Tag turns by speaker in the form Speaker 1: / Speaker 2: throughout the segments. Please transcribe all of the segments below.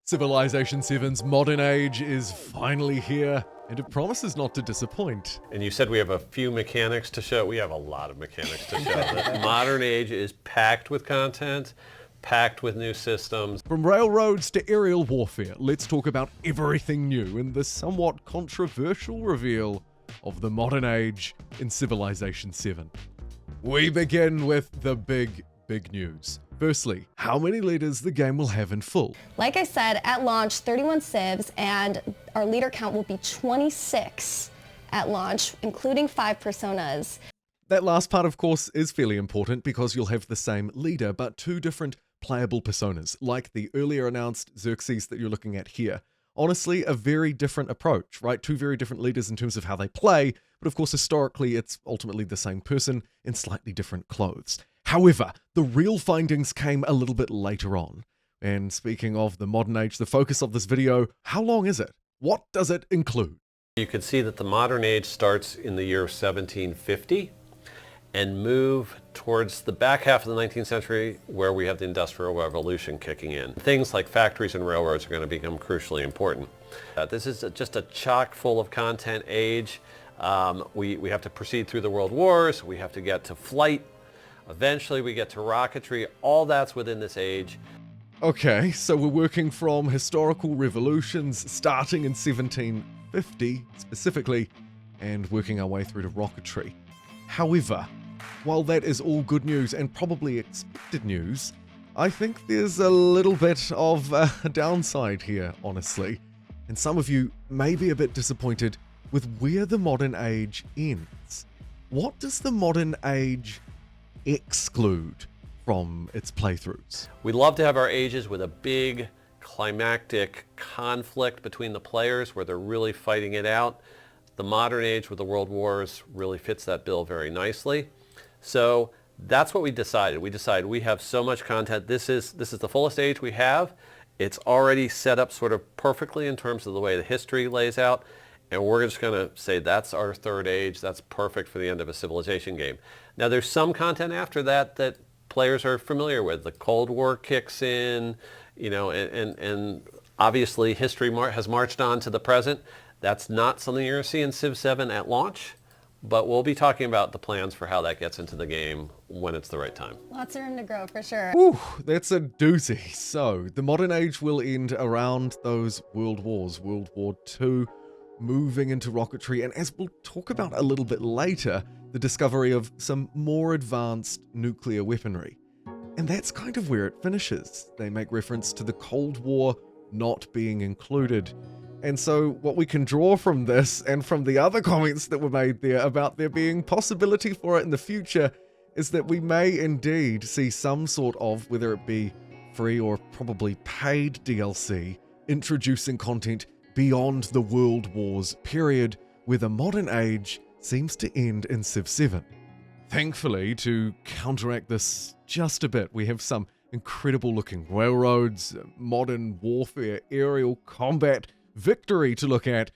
Speaker 1: Civilization 7's modern age is finally here, and it promises not to disappoint.
Speaker 2: And you said we have a few mechanics to show. We have a lot of mechanics to show. The modern age is packed with content, packed with new systems.
Speaker 1: From railroads to aerial warfare, let's talk about everything new in the somewhat controversial reveal of the modern age in Civilization 7. We begin with the big news. Firstly, how many leaders the game will have in full.
Speaker 3: Like I said, at launch, 31 civs, and our leader count will be 26 at launch, including 5 personas.
Speaker 1: That last part, of course, is fairly important because you'll have the same leader, but 2 different playable personas, like the earlier announced Xerxes that you're looking at here. Honestly, a very different approach, right? 2 very different leaders in terms of how they play, but of course, historically, it's ultimately the same person in slightly different clothes. However, the real findings came a little bit later on. And speaking of the modern age, the focus of this video, how long is it? What does it include?
Speaker 2: You can see that the modern age starts in the year 1750 and move towards the back half of the 19th century where we have the Industrial Revolution kicking in. Things like factories and railroads are going to become crucially important. This is just a chock full of content age. We have to proceed through the world wars. We have to get to flight. Eventually we get to rocketry. All that's within this age.
Speaker 1: Okay, so we're working from historical revolutions starting in 1750 specifically and working our way through to rocketry. However, while that is all good news and probably expected news, I think there's a little bit of a downside here, honestly. And some of you may be a bit disappointed with where the modern age ends. What does the modern age exclude from its playthroughs?
Speaker 2: We love to have our ages with a big climactic conflict between the players where they're really fighting it out. The modern age with the world wars really fits that bill very nicely. So that's what we decided. We decided we have so much content. This is the fullest age we have. It's already set up sort of perfectly in terms of the way the history lays out. And we're just going to say that's our third age. That's perfect for the end of a civilization game. Now there's some content after that that players are familiar with. The Cold War kicks in, you know, and obviously history has marched on to the present. That's not something you're going to see in Civ 7 at launch, but we'll be talking about the plans for how that gets into the game when it's the right time.
Speaker 3: Lots of room to grow, for sure.
Speaker 1: Whew, that's a doozy. So, the modern age will end around those world wars, World War II, moving into rocketry, and as we'll talk about a little bit later, the discovery of some more advanced nuclear weaponry. And that's kind of where it finishes. They make reference to the Cold War not being included. And so what we can draw from this and from the other comments that were made there about there being possibility for it in the future is that we may indeed see some sort of, whether it be free or probably paid DLC, introducing content beyond the World Wars period, where the modern age seems to end in Civ 7. Thankfully, to counteract this just a bit, we have some incredible looking railroads, modern warfare, aerial combat, victory to look at.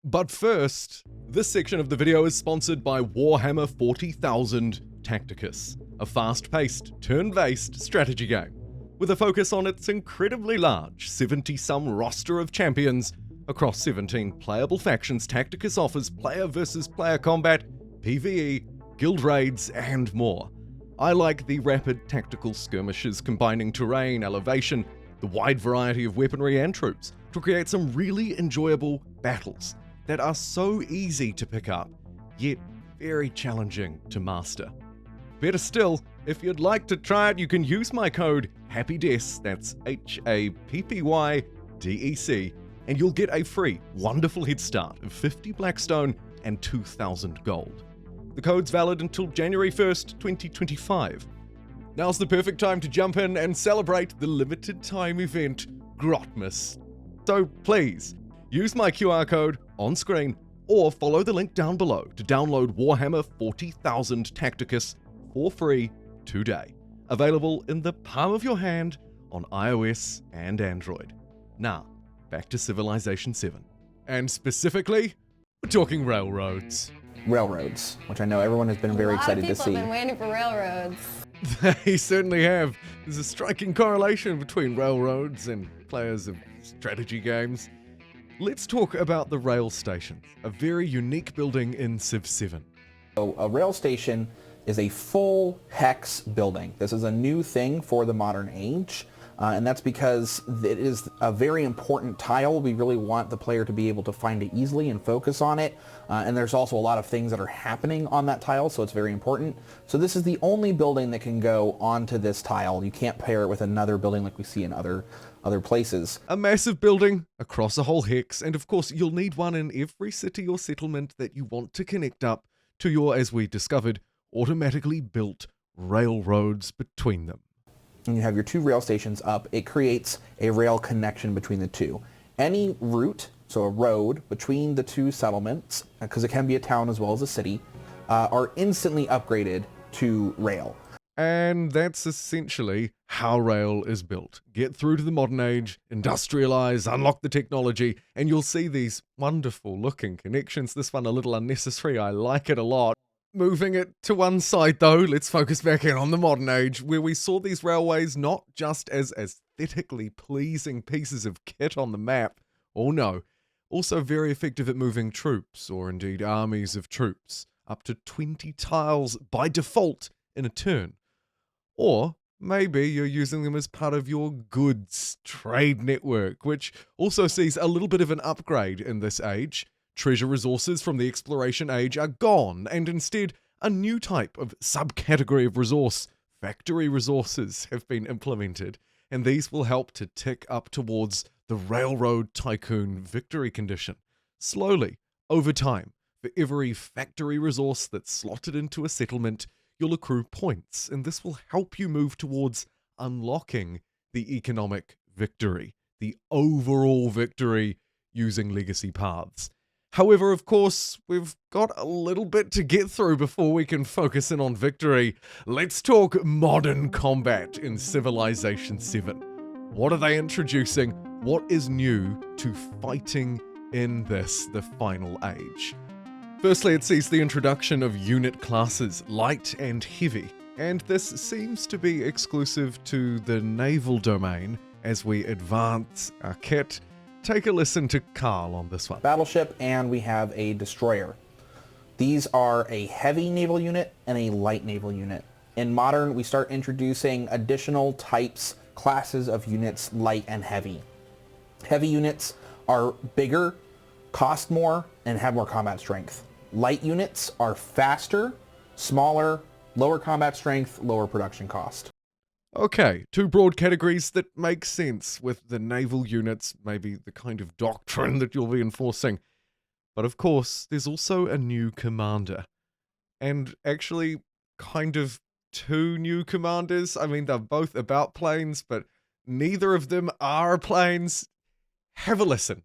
Speaker 1: But first, this section of the video is sponsored by Warhammer 40,000 Tacticus, a fast-paced, turn-based strategy game. With a focus on its incredibly large 70-some roster of champions across 17 playable factions, Tacticus offers player versus player combat, PvE, guild raids, and more. I like the rapid tactical skirmishes combining terrain, elevation, the wide variety of weaponry and troops to create some really enjoyable battles that are so easy to pick up, yet very challenging to master. Better still, if you'd like to try it, you can use my code HAPPYDEC, that's HAPPYDEC, and you'll get a free, wonderful head start of 50 Blackstone and 2,000 gold. The code's valid until January 1st, 2025. Now's the perfect time to jump in and celebrate the limited time event, Grotmas. So please, use my QR code on screen or follow the link down below to download Warhammer 40,000 Tacticus for free today. Available in the palm of your hand on iOS and Android. Now, back to Civilization 7. And specifically, we're talking railroads.
Speaker 4: Railroads, which I know everyone has been very excited to see.
Speaker 3: A lot of people have been waiting for railroads.
Speaker 1: They certainly have. There's a striking correlation between railroads and players of strategy games. Let's talk about the rail stations, a very unique building in Civ 7.
Speaker 4: So a rail station is a full hex building. This is a new thing for the modern age, and that's because it is a very important tile. We really want the player to be able to find it easily and focus on it, and there's also a lot of things that are happening on that tile, so it's very important. So this is the only building that can go onto this tile. You can't pair it with another building like we see in other places.
Speaker 1: A massive building across a whole hex, and of course you'll need one in every city or settlement that you want to connect up to your, as we discovered, automatically built railroads between them.
Speaker 4: And you have your two rail stations up. It creates a rail connection between the two. Any route, so a road between the two settlements, because it can be a town as well as a city, are instantly upgraded to rail.
Speaker 1: And that's essentially how rail is built. Get through to the modern age, industrialize, unlock the technology, and you'll see these wonderful looking connections. This one a little unnecessary, I like it a lot. Moving it to one side though, let's focus back in on the modern age, where we saw these railways not just as aesthetically pleasing pieces of kit on the map, oh no, also very effective at moving troops, or indeed armies of troops, up to 20 tiles by default in a turn. Or maybe you're using them as part of your goods trade network, which also sees a little bit of an upgrade in this age. Treasure resources from the exploration age are gone, and instead a new type of subcategory of resource, factory resources, have been implemented, and these will help to tick up towards the Railroad Tycoon victory condition. Slowly, over time, for every factory resource that's slotted into a settlement, you'll accrue points, and this will help you move towards unlocking the economic victory, the overall victory using legacy paths. However, of course, we've got a little bit to get through before we can focus in on victory. Let's talk modern combat in Civilization 7. What are they introducing? What is new to fighting in this, the final age? Firstly, it sees the introduction of unit classes, light and heavy, and this seems to be exclusive to the naval domain as we advance our kit. Take a listen to Carl on this one.
Speaker 4: Battleship, and we have a destroyer. These are a heavy naval unit and a light naval unit. In modern, we start introducing additional types, classes of units, light and heavy. Heavy units are bigger, cost more, and have more combat strength. Light units are faster, smaller, lower combat strength, lower production cost.
Speaker 1: Okay, two broad categories that make sense with the naval units, maybe the kind of doctrine that you'll be enforcing. But of course, there's also a new commander. And actually, kind of two new commanders. I mean, they're both about planes, but neither of them are planes. Have a listen.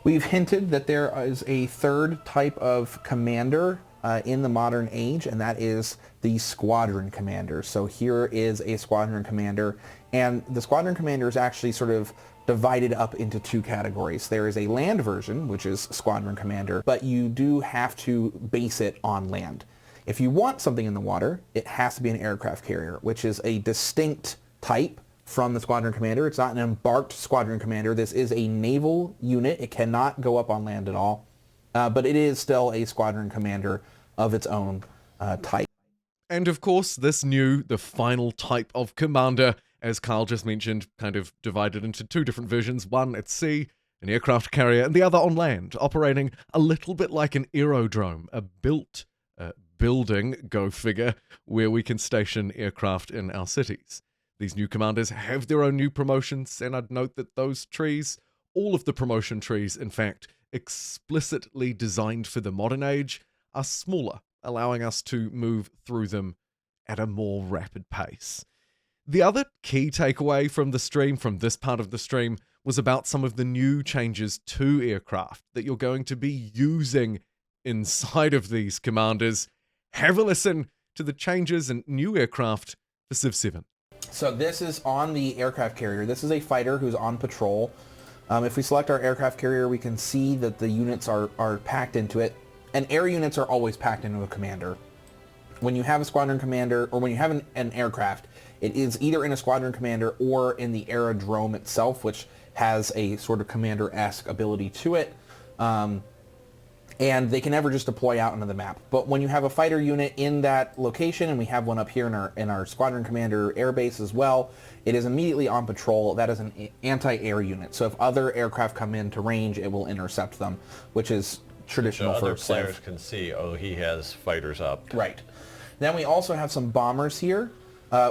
Speaker 4: We've hinted that there is a third type of commander in the modern age, and that is the Squadron Commander. So here is a Squadron Commander, and the Squadron Commander is actually sort of divided up into two categories. There is a land version, which is Squadron Commander, but you do have to base it on land. If you want something in the water, it has to be an aircraft carrier, which is a distinct type from the Squadron Commander. It's not an embarked Squadron Commander. This is a naval unit. It cannot go up on land at all, but it is still a Squadron Commander of its own type.
Speaker 1: And of course, this new, the final type of commander, as Carl just mentioned, kind of divided into two different versions. One at sea, an aircraft carrier, and the other on land, operating a little bit like an aerodrome, a built building, go figure, where we can station aircraft in our cities. These new commanders have their own new promotions, and I'd note that those trees, all of the promotion trees, in fact, explicitly designed for the modern age, are smaller, allowing us to move through them at a more rapid pace. The other key takeaway from the stream, from this part of the stream, was about some of the new changes to aircraft that you're going to be using inside of these commanders. Have a listen to the changes and new aircraft for Civ 7.
Speaker 4: So this is on the aircraft carrier. This is a fighter who's on patrol. If we select our aircraft carrier, we can see that the units are packed into it. And air units are always packed into a commander. When you have a Squadron Commander, or when you have an aircraft, it is either in a Squadron Commander or in the aerodrome itself, which has a sort of commander-esque ability to it. And they can never just deploy out into the map. But when you have a fighter unit in that location, and we have one up here in our Squadron Commander airbase as well, it is immediately on patrol. That is an anti-air unit. So if other aircraft come into range, it will intercept them, which is traditional
Speaker 2: so
Speaker 4: for
Speaker 2: other players
Speaker 4: Civ.
Speaker 2: can see, oh, he has fighters up.
Speaker 4: Right. Then we also have some bombers here,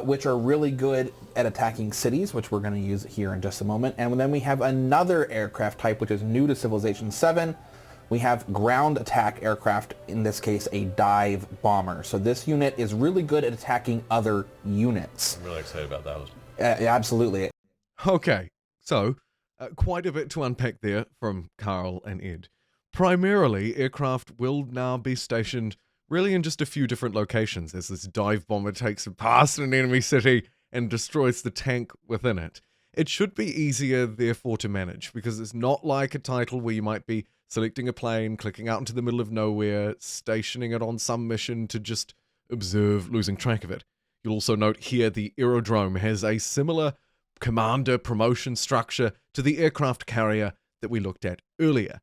Speaker 4: which are really good at attacking cities, which we're going to use here in just a moment. And then we have another aircraft type, which is new to Civilization 7. We have ground attack aircraft, in this case a dive bomber. So this unit is really good at attacking other units.
Speaker 2: I'm really excited about those.
Speaker 4: Absolutely.
Speaker 1: Okay, so quite a bit to unpack there from Carl and Ed. Primarily, aircraft will now be stationed really in just a few different locations as this dive bomber takes it past an enemy city and destroys the tank within it. It should be easier, therefore, to manage, because it's not like a title where you might be selecting a plane, clicking out into the middle of nowhere, stationing it on some mission to just observe, losing track of it. You'll also note here the aerodrome has a similar commander promotion structure to the aircraft carrier that we looked at earlier.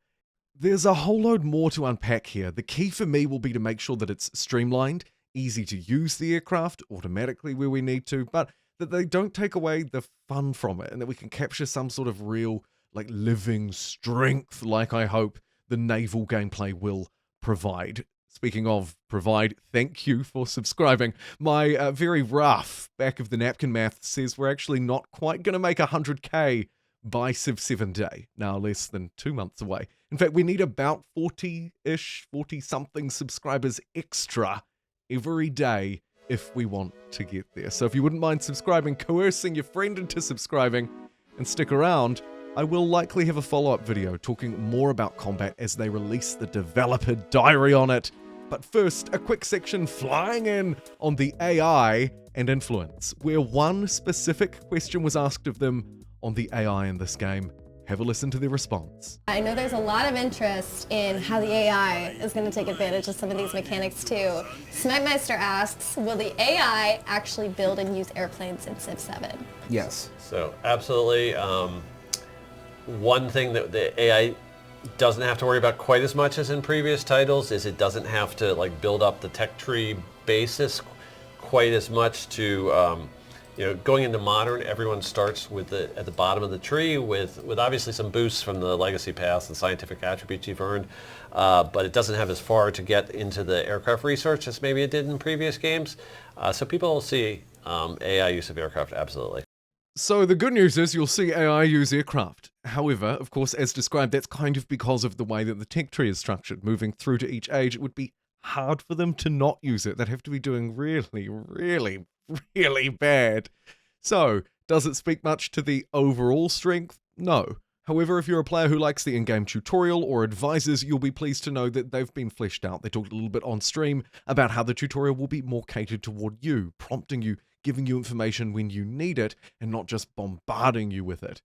Speaker 1: There's a whole load more to unpack here. The key for me will be to make sure that it's streamlined, easy to use the aircraft automatically where we need to, but that they don't take away the fun from it, and that we can capture some sort of real, like, living strength, like I hope the naval gameplay will provide. Speaking of provide, thank you for subscribing. My very rough back of the napkin math says we're actually not quite going to make 100k by Civ 7 day, now less than 2 months away. In fact, we need about 40-ish, 40-something subscribers extra every day if we want to get there. So if you wouldn't mind subscribing, coercing your friend into subscribing, and stick around, I will likely have a follow-up video talking more about combat as they release the developer diary on it. But first, a quick section flying in on the AI and influence, where one specific question was asked of them on the AI in this game. Have a listen to their response.
Speaker 3: I know there's a lot of interest in how the AI is going to take advantage of some of these mechanics too. Smegmeister asks, will the AI actually build and use airplanes in Civ 7?
Speaker 4: Yes.
Speaker 2: So absolutely. One thing that the AI doesn't have to worry about quite as much as in previous titles is it doesn't have to like build up the tech tree basis quite as much to going into modern, everyone starts with at the bottom of the tree with obviously some boosts from the legacy paths and scientific attributes you've earned, but it doesn't have as far to get into the aircraft research as maybe it did in previous games. So people will see AI use of aircraft, absolutely.
Speaker 1: So the good news is you'll see AI use aircraft. However, of course, as described, that's kind of because of the way that the tech tree is structured. Moving through to each age, it would be hard for them to not use it. They'd have to be doing really, really, really bad. So, does it speak much to the overall strength? No. However, if you're a player who likes the in-game tutorial or advisors, you'll be pleased to know that they've been fleshed out. They talked a little bit on stream about how the tutorial will be more catered toward you, prompting you, giving you information when you need it, and not just bombarding you with it.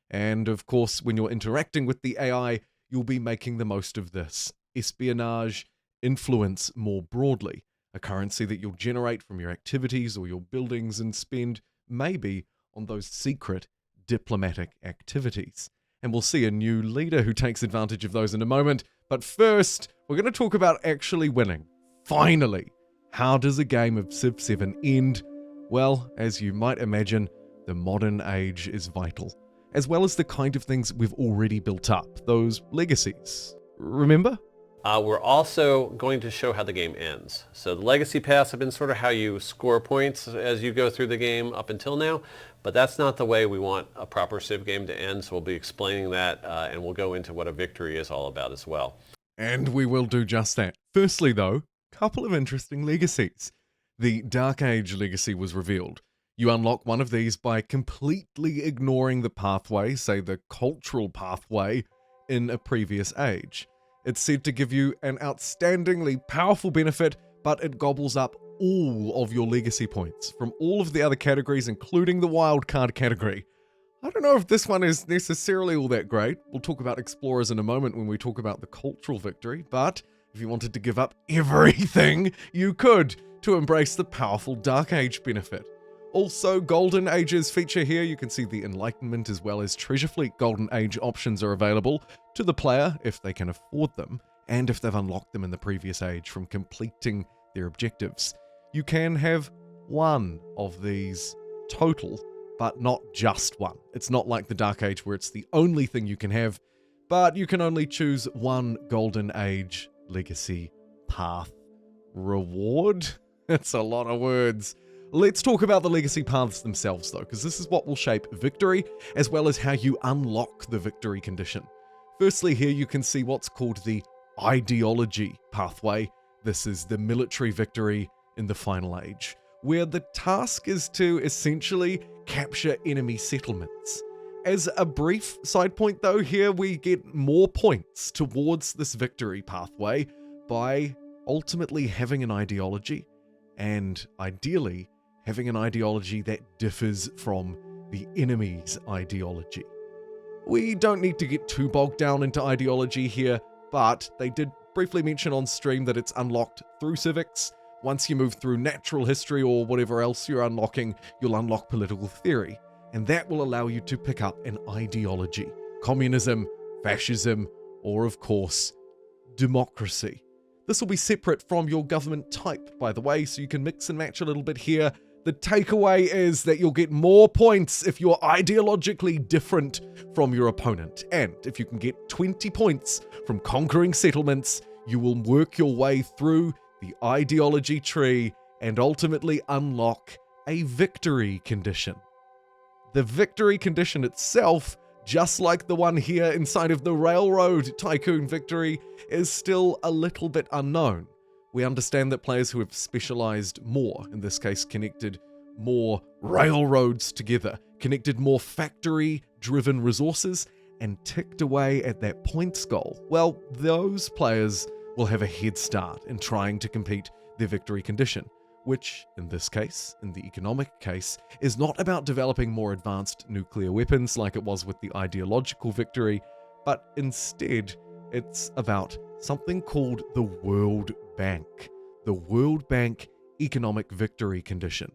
Speaker 1: And of course, when you're interacting with the AI, you'll be making the most of this. Espionage, influence more broadly, a currency that you'll generate from your activities or your buildings and spend maybe on those secret diplomatic activities. And we'll see a new leader who takes advantage of those in a moment. But first, we're going to talk about actually winning. Finally, how does a game of Civ 7 end? Well, as you might imagine, the modern age is vital, as well as the kind of things we've already built up, those legacies. Remember?
Speaker 2: We're also going to show how the game ends. So the legacy paths have been sort of how you score points as you go through the game up until now, but that's not the way we want a proper Civ game to end, so we'll be explaining that, and we'll go into what a victory is all about as well.
Speaker 1: And we will do just that. Firstly, though, a couple of interesting legacies. The Dark Age legacy was revealed. You unlock one of these by completely ignoring the pathway, say the cultural pathway, in a previous age. It's said to give you an outstandingly powerful benefit, but it gobbles up all of your legacy points from all of the other categories, including the wildcard category. I don't know if this one is necessarily all that great. We'll talk about explorers in a moment when we talk about the cultural victory, but if you wanted to give up everything, you could to embrace the powerful Dark Age benefit. Also, Golden Ages feature here. You can see the Enlightenment as well as Treasure Fleet Golden Age options are available to the player if they can afford them, and if they've unlocked them in the previous age from completing their objectives. You can have one of these total, but not just one. It's not like the Dark Age where it's the only thing you can have, but you can only choose one Golden Age Legacy Path reward. That's a lot of words. Let's talk about the legacy paths themselves though, because this is what will shape victory, as well as how you unlock the victory condition. Firstly, here you can see what's called the ideology pathway. This is the military victory in the final age, where the task is to essentially capture enemy settlements. As a brief side point though, here we get more points towards this victory pathway by ultimately having an ideology, and ideally having an ideology that differs from the enemy's ideology. We don't need to get too bogged down into ideology here, but they did briefly mention on stream that it's unlocked through civics. Once you move through natural history or whatever else you're unlocking, you'll unlock political theory, and that will allow you to pick up an ideology. Communism, fascism, or of course, democracy. This will be separate from your government type, by the way, so you can mix and match a little bit here. The takeaway is that you'll get more points if you're ideologically different from your opponent. And if you can get 20 points from conquering settlements, you will work your way through the ideology tree and ultimately unlock a victory condition. The victory condition itself, just like the one here inside of the Railroad Tycoon victory, is still a little bit unknown. We understand that players who have specialized more, in this case connected more railroads together, connected more factory-driven resources, and ticked away at that points goal, well, those players will have a head start in trying to compete their victory condition, which, in this case, in the economic case, is not about developing more advanced nuclear weapons like it was with the ideological victory, but instead, it's about something called the World Bank, the World Bank Economic Victory Condition.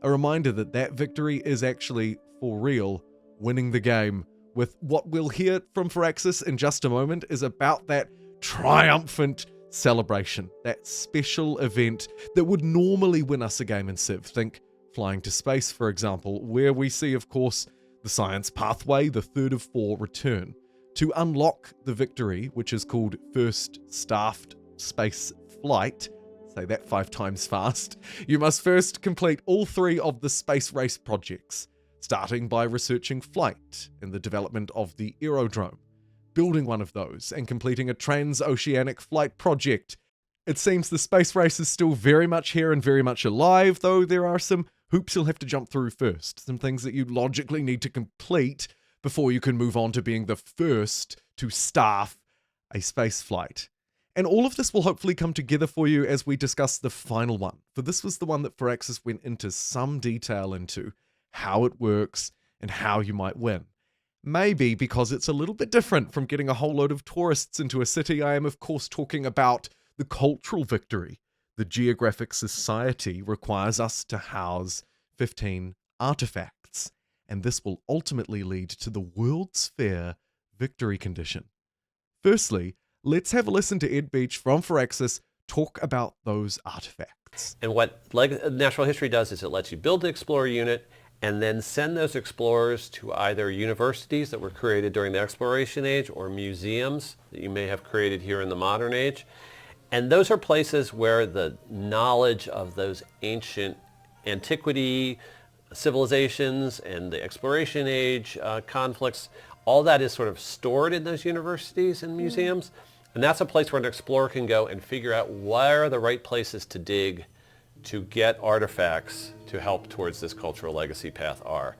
Speaker 1: A reminder that that victory is actually, for real, winning the game, with what we'll hear from Firaxis in just a moment is about that triumphant celebration, that special event that would normally win us a game in Civ. Think flying to space, for example, where we see, of course, the science pathway, the third of 4, return. To unlock the victory, which is called First Staffed Space Flight, say that 5 times fast, you must first complete all 3 of the space race projects, starting by researching flight and the development of the aerodrome, building one of those, and completing a transoceanic flight project. It seems the space race is still very much here and very much alive, though there are some hoops you'll have to jump through first, some things that you logically need to complete before you can move on to being the first to staff a space flight. And all of this will hopefully come together for you as we discuss the final one, for this was the one that Firaxis went into some detail into, how it works and how you might win. Maybe because it's a little bit different from getting a whole load of tourists into a city, I am of course talking about the cultural victory. The Geographic Society requires us to house 15 artifacts, and this will ultimately lead to the World's Fair victory condition. Firstly, let's have a listen to Ed Beach from Firaxis talk about those artifacts.
Speaker 2: And what natural history does is it lets you build the Explorer unit and then send those explorers to either universities that were created during the Exploration Age or museums that you may have created here in the modern age. And those are places where the knowledge of those ancient antiquity civilizations and the Exploration Age conflicts, all that is sort of stored in those universities and museums. And that's a place where an explorer can go and figure out where are the right places to dig to get artifacts to help towards this cultural legacy path are.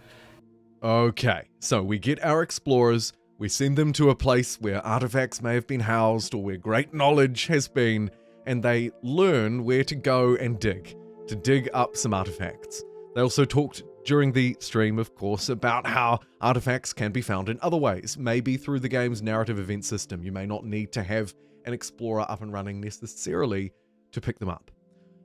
Speaker 1: Okay, so we get our explorers, we send them to a place where artifacts may have been housed or where great knowledge has been, and they learn where to go and to dig up some artifacts. They also talked during the stream, of course, about how artifacts can be found in other ways, maybe through the game's narrative event system. You may not need to have an explorer up and running necessarily to pick them up.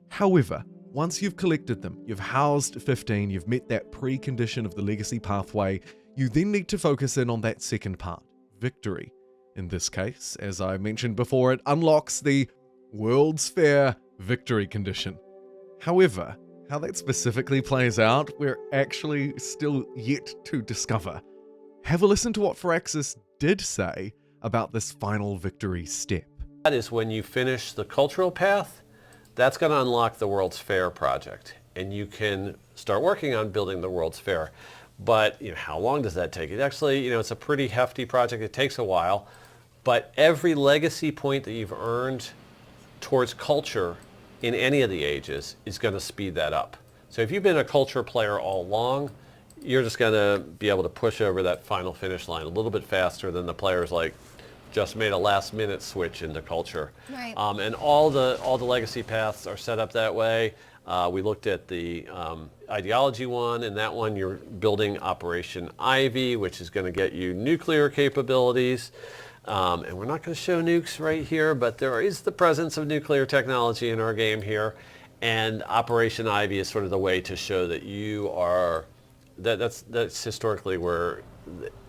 Speaker 1: However, once you've collected them, you've housed 15, you've met that precondition of the legacy pathway, you then need to focus in on that second part, victory. In this case, as I mentioned before, it unlocks the World's Fair victory condition. However, how that specifically plays out, we're actually still yet to discover. Have a listen to what Firaxis did say about this final victory step.
Speaker 2: That is when you finish the cultural path, that's going to unlock the World's Fair project, and you can start working on building the World's Fair. But how long does that take? It actually, it's a pretty hefty project. It takes a while, but every legacy point that you've earned towards culture in any of the ages is going to speed that up. So if you've been a culture player all along, you're just going to be able to push over that final finish line a little bit faster than the players like just made a last minute switch into culture.
Speaker 3: Right.
Speaker 2: And all the legacy paths are set up that way. We looked at the ideology one, and that one you're building Operation Ivy, which is going to get you nuclear capabilities. And we're not going to show nukes right here, but there is the presence of nuclear technology in our game here. And Operation Ivy is sort of the way to show that you are, that's historically where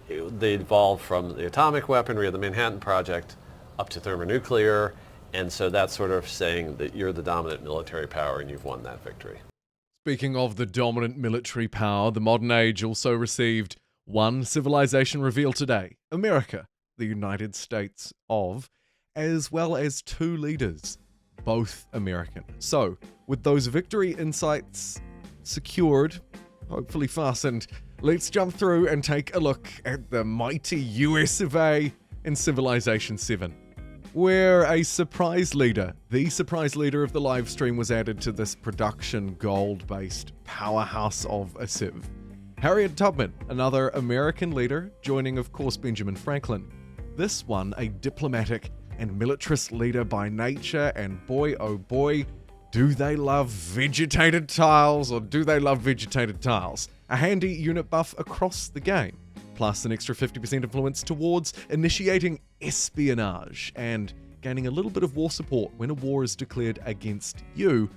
Speaker 2: they evolved from the atomic weaponry of the Manhattan Project up to thermonuclear. And so that's sort of saying that you're the dominant military power and you've won that victory.
Speaker 1: Speaking of the dominant military power, the modern age also received one civilization reveal today, America, the United States of, as well as 2 leaders, both American. So, with those victory insights secured, hopefully fastened, let's jump through and take a look at the mighty US of A in Civilization 7, where a surprise leader, the surprise leader of the live stream, was added to this production gold-based powerhouse of a Civ. Harriet Tubman, another American leader, joining of course Benjamin Franklin. This one a diplomatic and militarist leader by nature, and boy oh boy, do they love vegetated tiles, or do they love vegetated tiles? A handy unit buff across the game, plus an extra 50% influence towards initiating espionage and gaining a little bit of war support when a war is declared against you.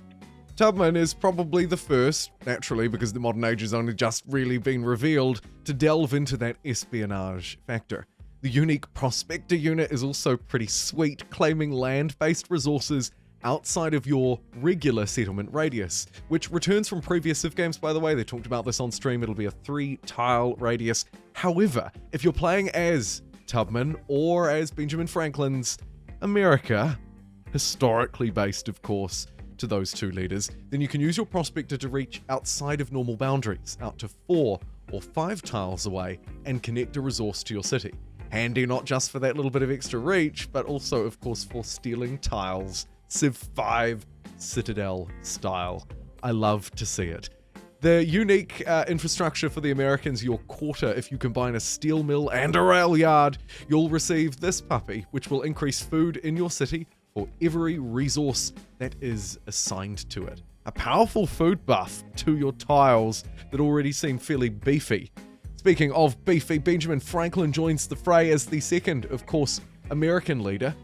Speaker 1: Tubman is probably the first, naturally because the modern age has only just really been revealed, to delve into that espionage factor. The unique Prospector unit is also pretty sweet, claiming land-based resources outside of your regular settlement radius, which returns from previous Civ games, by the way. They talked about this on stream. It'll be a 3-tile radius. However, if you're playing as Tubman or as Benjamin Franklin's America, historically based, of course, to those 2 leaders, then you can use your Prospector to reach outside of normal boundaries, out to 4 or 5 tiles away, and connect a resource to your city. Handy not just for that little bit of extra reach, but also, of course, for stealing tiles, Civ 5 Citadel style. I love to see it. The unique infrastructure for the Americans, your quarter, if you combine a steel mill and a rail yard, you'll receive this puppy, which will increase food in your city for every resource that is assigned to it. A powerful food buff to your tiles that already seem fairly beefy. Speaking of beefy, Benjamin Franklin joins the fray as the second, of course, American leader.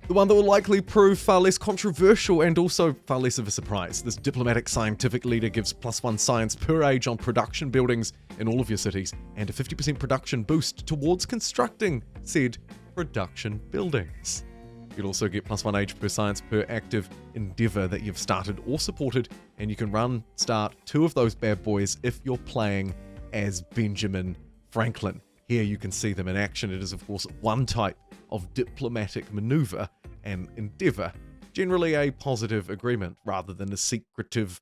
Speaker 1: The one that will likely prove far less controversial and also far less of a surprise. This diplomatic scientific leader gives +1 science per age on production buildings in all of your cities, and a 50% production boost towards constructing said production buildings. You'll also get +1 age per science per active endeavor that you've started or supported, and you can start 2 of those bad boys if you're playing as Benjamin Franklin. Here you can see them in action. It is, of course, one type of diplomatic maneuver and endeavor, generally a positive agreement rather than a secretive,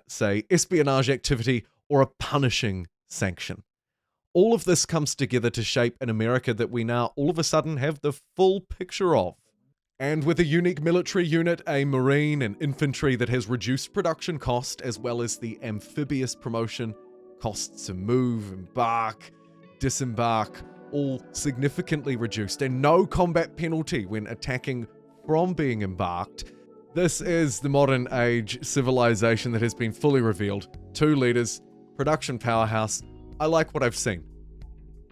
Speaker 1: say, espionage activity or a punishing sanction. All of this comes together to shape an America that we now all of a sudden have the full picture of. And with a unique military unit, a marine and infantry that has reduced production cost, as well as the amphibious promotion, costs to move, embark, disembark, all significantly reduced, and no combat penalty when attacking from being embarked. This is the modern age civilization that has been fully revealed. 2 leaders, production powerhouse. I like what I've seen.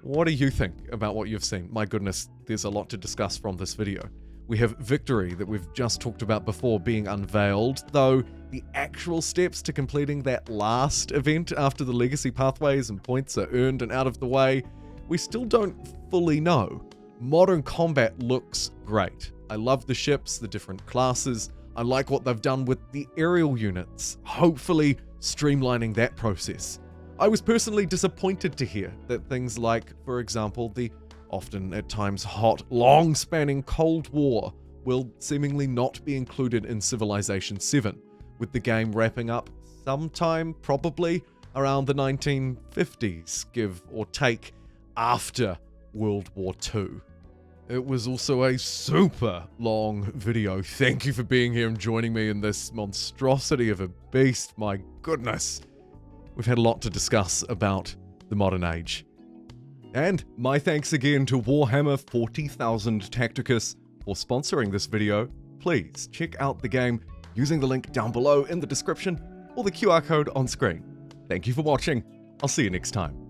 Speaker 1: What do you think about what you've seen? My goodness, there's a lot to discuss from this video. We have Victory that we've just talked about before being unveiled, though the actual steps to completing that last event after the legacy pathways and points are earned and out of the way, we still don't fully know. Modern combat looks great. I love the ships, the different classes. I like what they've done with the aerial units, hopefully streamlining that process. I was personally disappointed to hear that things like, for example, the often at times hot, long-spanning Cold War will seemingly not be included in Civilization 7, with the game wrapping up sometime probably around the 1950s, give or take, after World War II. It was also a super long video. Thank you for being here and joining me in this monstrosity of a beast. My goodness. We've had a lot to discuss about the modern age. And my thanks again to Warhammer 40,000 Tacticus for sponsoring this video. Please check out the game using the link down below in the description or the QR code on screen. Thank you for watching. I'll see you next time.